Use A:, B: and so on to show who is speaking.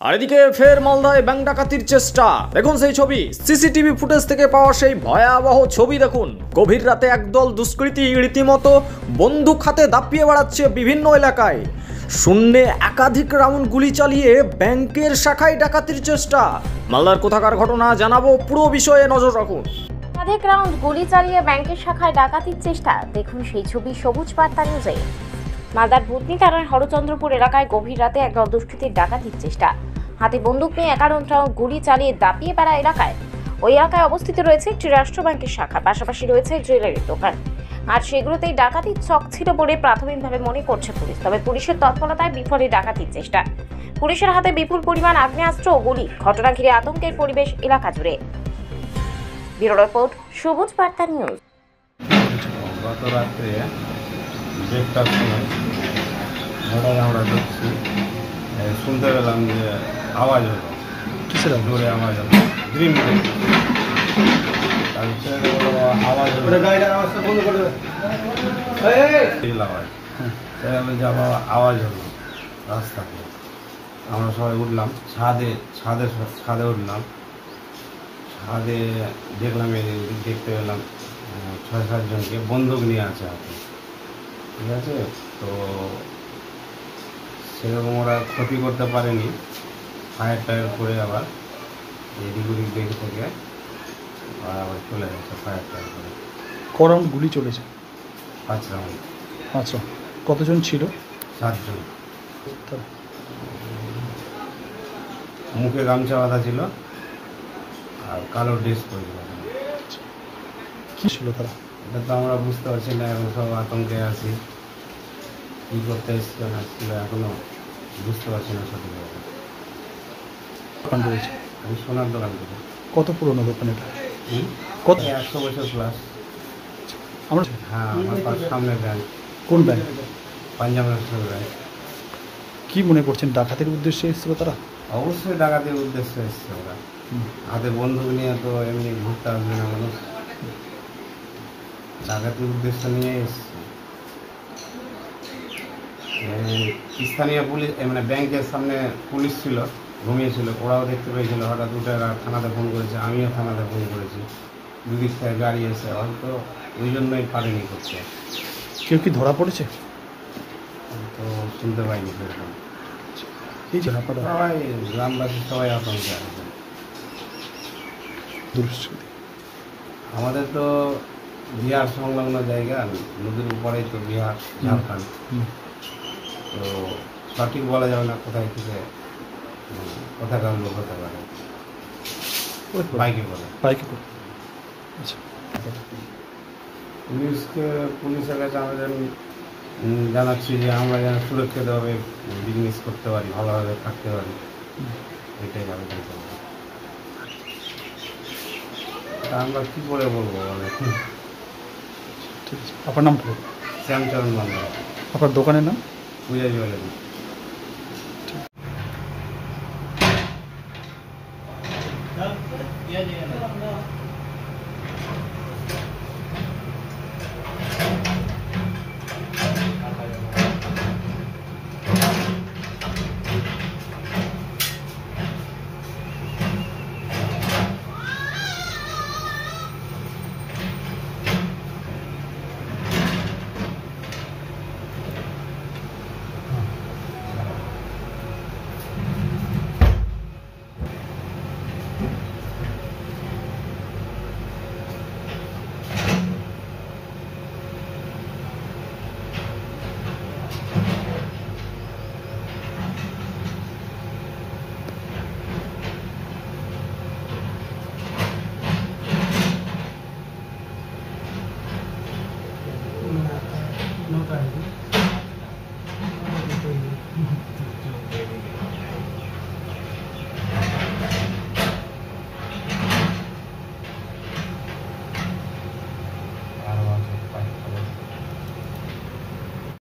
A: আর এদিকে ফের মালদায় ব্যাংক ডাকাতির চেষ্টা। দেখুন সেই ছবি, সিসিটিভি ফুটেজ থেকে পাওয়া সেই ভয়াবহ ছবি। দেখুন, গভীর রাতে একদল দুষ্কৃতী রীতিমতো বন্দুক হাতে দাপিয়ে বেড়াচ্ছে বিভিন্ন এলাকায়। শূন্যে একাধিক রাউন্ড গুলি চালিয়ে ব্যাংকের শাখায় ডাকাতির চেষ্টা। মালদার কোথাকার ঘটনা জানাবো, পুরো বিষয়ে নজর রাখুন।
B: একাধিক রাউন্ড গুলি চালিয়ে ব্যাংকের শাখায় ডাকাতির চেষ্টা। দেখুন সেই ছবি সবুজ বার্তা নিউজে। মালদার ভূতনি থানার হরচন্দ্রপুর এলাকায় গভীর রাতে একদল দুষ্কৃতীর ডাকাতির চেষ্টা। হাতে বন্দুক নিয়ে 11 রাউন্ড গুলি চালিয়ে দাপিয়ে বেড়া এলাকায়। ওই এলাকায় অবস্থিত রয়েছে একটি রাষ্ট্র ব্যাংকের শাখা, পাশাপাশি রয়েছে জুয়েলারির দোকান। আর সেগুলোতেই ডাকাতির ছক ছিল বলে প্রাথমিকভাবে মনে করছে পুলিশ। তবে পুলিশের তৎপরতায় বিফলে ডাকাতির চেষ্টা। পুলিশের হাতে বিপুল পরিমাণ আগ্নেয়াস্ত্র ও গুলি। ঘটনা ঘিরে আতঙ্কের পরিবেশ এলাকা জুড়ে। ব্যুরো রিপোর্ট, সবুজ বার্তা নিউজ।
C: গত রাত্রে ব্রেকটার সময় আমরা ঢুকছি, শুনতে পেলাম যে আওয়াজ হলো, কিসের জোরে আওয়াজ হলো, গ্রিন আওয়াজ হলো, আওয়াজ হলো রাস্তাতে। আমরা সবাই উঠলাম, ছাদে উঠলাম। ছাদে দেখলাম, দেখতে পেলাম 6-7 জনকে বন্দুক নিয়ে আছে হাতে, ঠিক আছে। তো সেরকম ওরা ক্ষতি করতে পারেনি, ফায়ার টায়ার করে আবার এদিক ওদিক দেখে থেকে আবার চলে গেছে ফায়ার টায়ার করে।
D: ক রাউন্ড গুলি চলেছে?
C: 5 রাউন্ড।
D: 5 রাউন্ড। কতজন ছিল?
C: 7 জন। মুখে গামছা বাঁধা ছিল আর কালো ড্রেস পরেছিল।
D: কী ছিল তারা?
C: এটা তো আমরা বুঝতে পারছি না, এখন সব আতঙ্কে আছি। কী করতে এসছিল না এসছিল এখনও বুঝতে পারছি না সঠিকভাবে।
D: দোকান রয়েছে?
C: আমি সোনার দোকান থেকে।
D: কত পুরনো দোকান এটা?
C: কত? 100 বছর প্লাস।
D: আমরা
C: হ্যাঁ, আমার সামনে ব্যাংক।
D: কোন ব্যাংক?
C: Punjab national bank.
D: কী মনে করছেন, ডাকাতির উদ্দেশ্যে এসেছিল তারা?
C: অবশ্যই ডাকাতির উদ্দেশ্যে এসছে ওরা। হাতে বন্দুক নিয়ে তো এমনি ঘুরতে আসবে না মানুষ, ডাকাতির উদ্দেশ্য নিয়ে এসছে। স্থানীয় পুলিশ, মানে ব্যাংকের সামনে পুলিশ ছিল, ঘুমিয়েছিল, ওরাও দেখতে পেয়েছিল। হঠাৎ উঠে থানাতে ফোন করেছে, আমিও থানাতে ফোন করেছি। দুদিক থেকে গাড়ি এসে হয়তো ওই জন্যই পারেনি করতে।
D: কেউ কি ধরা পড়েছে?
C: তো শুনতে পাইনি সেরকম।
D: এই যে আপনারা
C: সবাই গ্রামবাসী সবাই আতঙ্কে আছে।
D: দুষ্কৃতি
C: আমাদের তো বিহার সংলগ্ন জায়গা, নদীর উপরেই তো বিহার, ঝাড়খণ্ড। তো সঠিক বলা যাবে না কোথায় থেকে কোথাকার লোক হতে পারে।
D: বাইকে করে। আচ্ছা,
C: পুলিশের কাছে আমাদের জানাচ্ছি যে আমরা যেন সুরক্ষিতভাবে বিজনেস করতে পারি, ভালোভাবে থাকতে পারি, এটাই আবেদন করবো। আমরা কী করে বলবো বলে।
D: ঠিক আছে, আপনার নাম বলুন।
C: শ্যামচরণ মন্ডল।
D: আপনার দোকানের নাম?
C: পূজা জুয়েলারি। No,